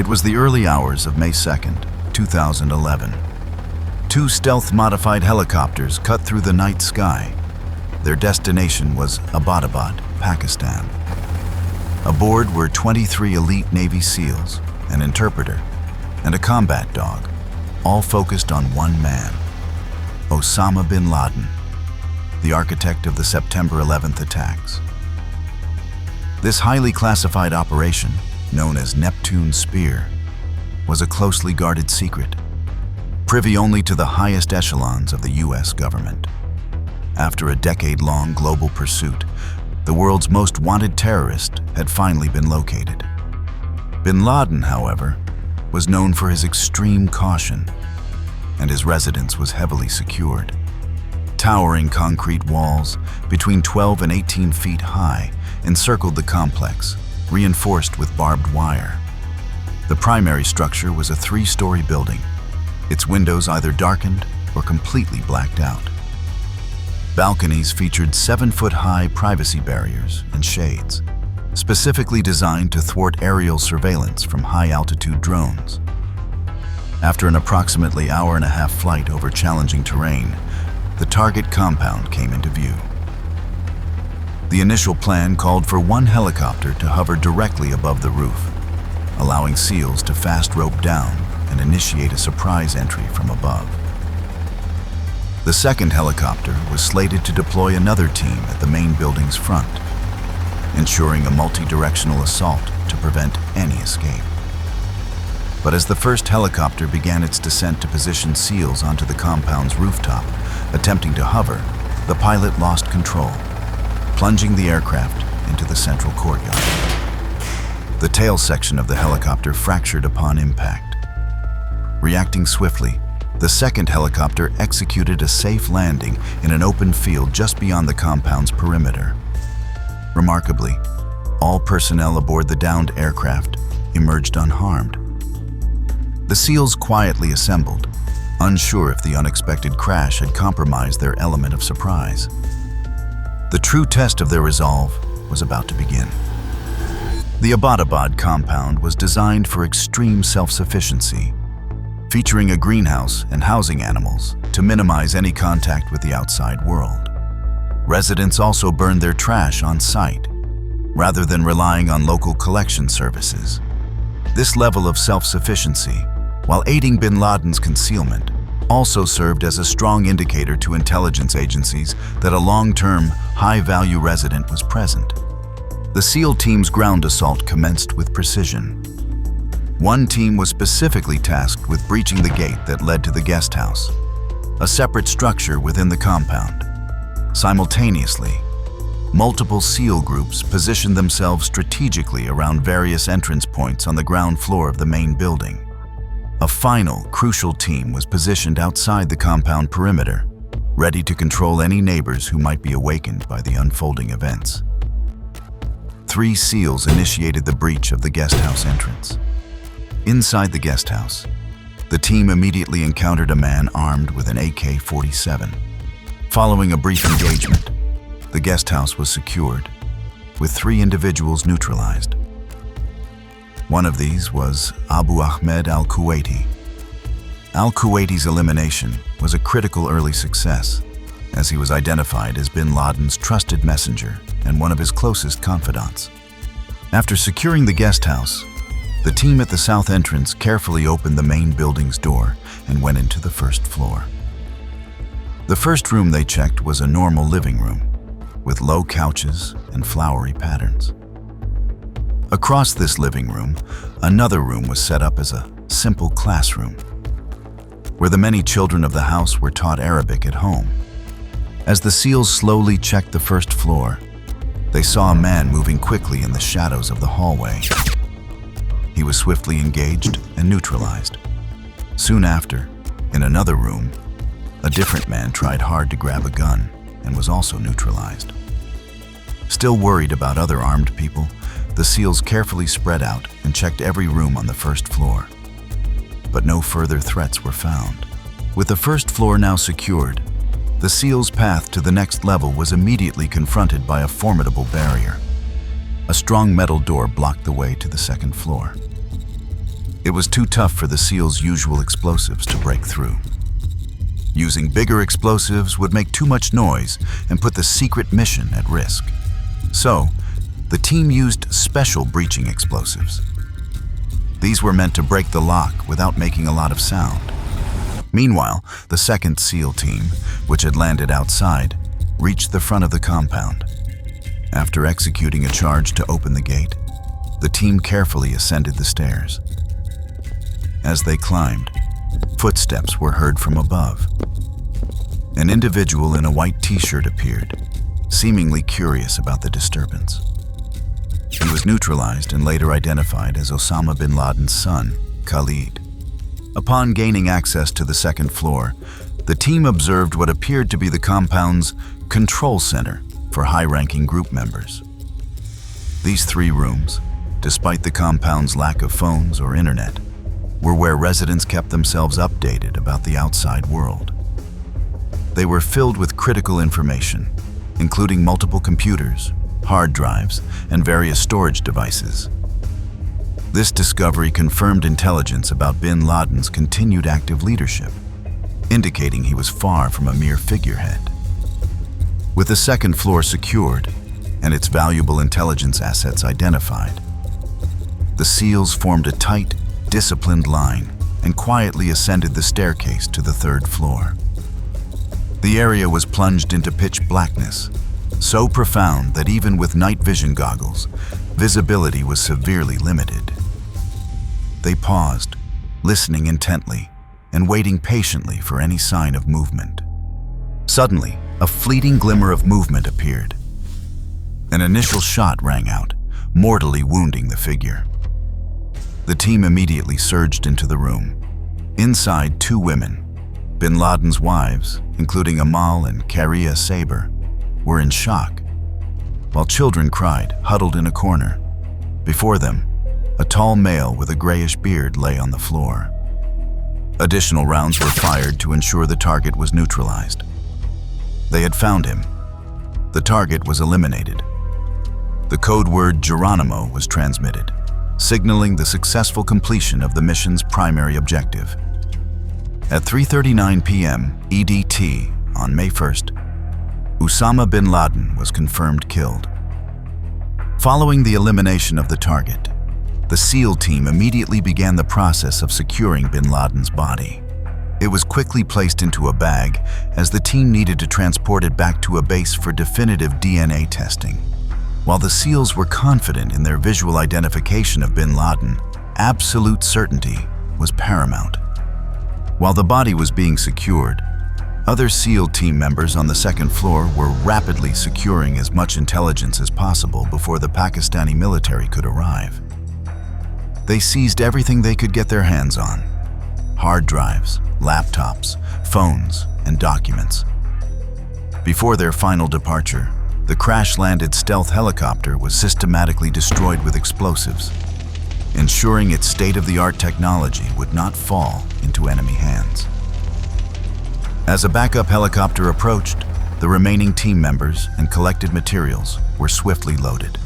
It was the early hours of May 2nd, 2011. Two stealth-modified helicopters cut through the night sky. Their destination was Abbottabad, Pakistan. Aboard were 23 elite Navy SEALs, an interpreter, and a combat dog, all focused on one man, Osama bin Laden, the architect of the September 11th attacks. This highly classified operation, known as Neptune Spear, was a closely guarded secret, privy only to the highest echelons of the US government. After a decade-long global pursuit, the world's most wanted terrorist had finally been located. Bin Laden, however, was known for his extreme caution, and his residence was heavily secured. Towering concrete walls, between 12 and 18 feet high, encircled the complex, reinforced with barbed wire. The primary structure was a 3-story building, its windows either darkened or completely blacked out. Balconies featured 7-foot-high privacy barriers and shades, specifically designed to thwart aerial surveillance from high-altitude drones. After an approximately hour-and-a-half flight over challenging terrain, the target compound came into view. The initial plan called for one helicopter to hover directly above the roof, allowing SEALs to fast rope down and initiate a surprise entry from above. The second helicopter was slated to deploy another team at the main building's front, ensuring a multi-directional assault to prevent any escape. But as the first helicopter began its descent to position SEALs onto the compound's rooftop, attempting to hover, the pilot lost control, plunging the aircraft into the central courtyard. The tail section of the helicopter fractured upon impact. Reacting swiftly, the second helicopter executed a safe landing in an open field just beyond the compound's perimeter. Remarkably, all personnel aboard the downed aircraft emerged unharmed. The SEALs quietly assembled, unsure if the unexpected crash had compromised their element of surprise. The true test of their resolve was about to begin. The Abbottabad compound was designed for extreme self-sufficiency, featuring a greenhouse and housing animals to minimize any contact with the outside world. Residents also burned their trash on site, rather than relying on local collection services. This level of self-sufficiency, while aiding bin Laden's concealment, also served as a strong indicator to intelligence agencies that a long-term, high-value resident was present. The SEAL team's ground assault commenced with precision. One team was specifically tasked with breaching the gate that led to the guest house, a separate structure within the compound. Simultaneously, multiple SEAL groups positioned themselves strategically around various entrance points on the ground floor of the main building. A final, crucial team was positioned outside the compound perimeter, ready to control any neighbors who might be awakened by the unfolding events. 3 SEALs initiated the breach of the guest house entrance. Inside the guest house, the team immediately encountered a man armed with an AK-47. Following a brief engagement, the guest house was secured, with 3 individuals neutralized. One of these was Abu Ahmed al-Kuwaiti. Al-Kuwaiti's elimination was a critical early success, as he was identified as bin Laden's trusted messenger and one of his closest confidants. After securing the guest house, the team at the south entrance carefully opened the main building's door and went into the first floor. The first room they checked was a normal living room, with low couches and flowery patterns. Across this living room, another room was set up as a simple classroom, where the many children of the house were taught Arabic at home. As the SEALs slowly checked the first floor, they saw a man moving quickly in the shadows of the hallway. He was swiftly engaged and neutralized. Soon after, in another room, a different man tried hard to grab a gun and was also neutralized. Still worried about other armed people, the SEALs carefully spread out and checked every room on the first floor. But no further threats were found. With the first floor now secured, the SEALs' path to the next level was immediately confronted by a formidable barrier. A strong metal door blocked the way to the second floor. It was too tough for the SEALs' usual explosives to break through. Using bigger explosives would make too much noise and put the secret mission at risk. So, the team used special breaching explosives. These were meant to break the lock without making a lot of sound. Meanwhile, the second SEAL team, which had landed outside, reached the front of the compound. After executing a charge to open the gate, the team carefully ascended the stairs. As they climbed, footsteps were heard from above. An individual in a white t-shirt appeared, seemingly curious about the disturbance. He was neutralized and later identified as Osama bin Laden's son, Khalid. Upon gaining access to the second floor, the team observed what appeared to be the compound's control center for high-ranking group members. These 3 rooms, despite the compound's lack of phones or internet, were where residents kept themselves updated about the outside world. They were filled with critical information, including multiple computers, hard drives, and various storage devices. This discovery confirmed intelligence about bin Laden's continued active leadership, indicating he was far from a mere figurehead. With the second floor secured and its valuable intelligence assets identified, the SEALs formed a tight, disciplined line and quietly ascended the staircase to the 3rd floor. The area was plunged into pitch blackness, so profound that even with night vision goggles, visibility was severely limited. They paused, listening intently and waiting patiently for any sign of movement. Suddenly, a fleeting glimmer of movement appeared. An initial shot rang out, mortally wounding the figure. The team immediately surged into the room. Inside, 2 women, bin Laden's wives, including Amal and Karia Saber, were in shock, while children cried, huddled in a corner. Before them, a tall male with a grayish beard lay on the floor. Additional rounds were fired to ensure the target was neutralized. They had found him. The target was eliminated. The code word Geronimo was transmitted, signaling the successful completion of the mission's primary objective. At 3:39 p.m. EDT on May 1st, Osama bin Laden was confirmed killed. Following the elimination of the target, the SEAL team immediately began the process of securing bin Laden's body. It was quickly placed into a bag as the team needed to transport it back to a base for definitive DNA testing. While the SEALs were confident in their visual identification of bin Laden, absolute certainty was paramount. While the body was being secured, other SEAL team members on the 2nd floor were rapidly securing as much intelligence as possible before the Pakistani military could arrive. They seized everything they could get their hands on: hard drives, laptops, phones, and documents. Before their final departure, the crash-landed stealth helicopter was systematically destroyed with explosives, ensuring its state-of-the-art technology would not fall into enemy hands. As a backup helicopter approached, the remaining team members and collected materials were swiftly loaded.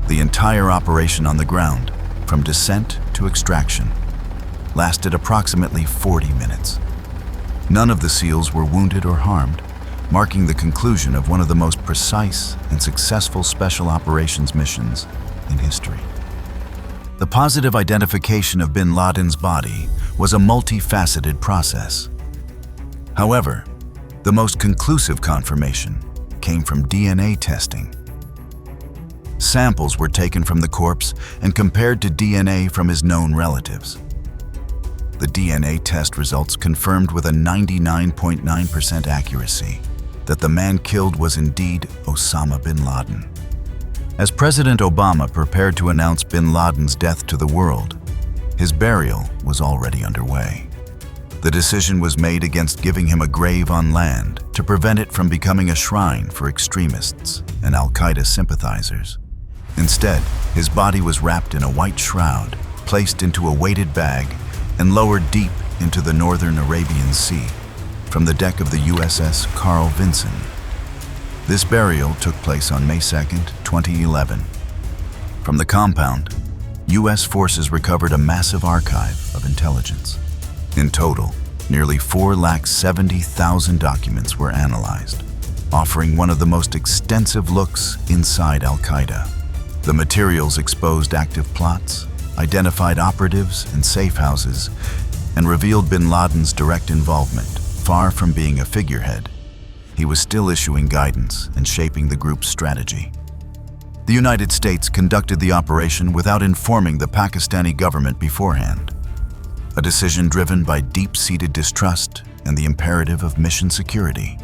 The entire operation on the ground, from descent to extraction, lasted approximately 40 minutes. None of the SEALs were wounded or harmed, marking the conclusion of one of the most precise and successful special operations missions in history. The positive identification of bin Laden's body was a multifaceted process. However, the most conclusive confirmation came from DNA testing. Samples were taken from the corpse and compared to DNA from his known relatives. The DNA test results confirmed with a 99.9% accuracy that the man killed was indeed Osama bin Laden. As President Obama prepared to announce bin Laden's death to the world, his burial was already underway. The decision was made against giving him a grave on land to prevent it from becoming a shrine for extremists and Al-Qaeda sympathizers. Instead, his body was wrapped in a white shroud, placed into a weighted bag, and lowered deep into the northern Arabian Sea from the deck of the USS Carl Vinson. This burial took place on May 2nd, 2011. From the compound, U.S. forces recovered a massive archive of intelligence. In total, nearly 470,000 documents were analyzed, offering one of the most extensive looks inside Al-Qaeda. The materials exposed active plots, identified operatives and safe houses, and revealed bin Laden's direct involvement. Far from being a figurehead, he was still issuing guidance and shaping the group's strategy. The United States conducted the operation without informing the Pakistani government beforehand, a decision driven by deep-seated distrust and the imperative of mission security.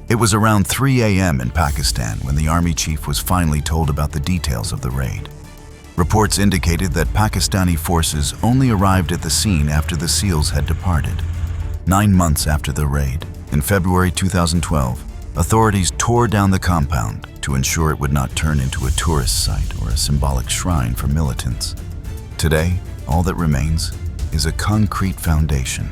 It was around 3 a.m. in Pakistan when the army chief was finally told about the details of the raid. Reports indicated that Pakistani forces only arrived at the scene after the SEALs had departed. 9 months after the raid, in February 2012, authorities tore down the compound to ensure it would not turn into a tourist site or a symbolic shrine for militants. Today, all that remains is a concrete foundation,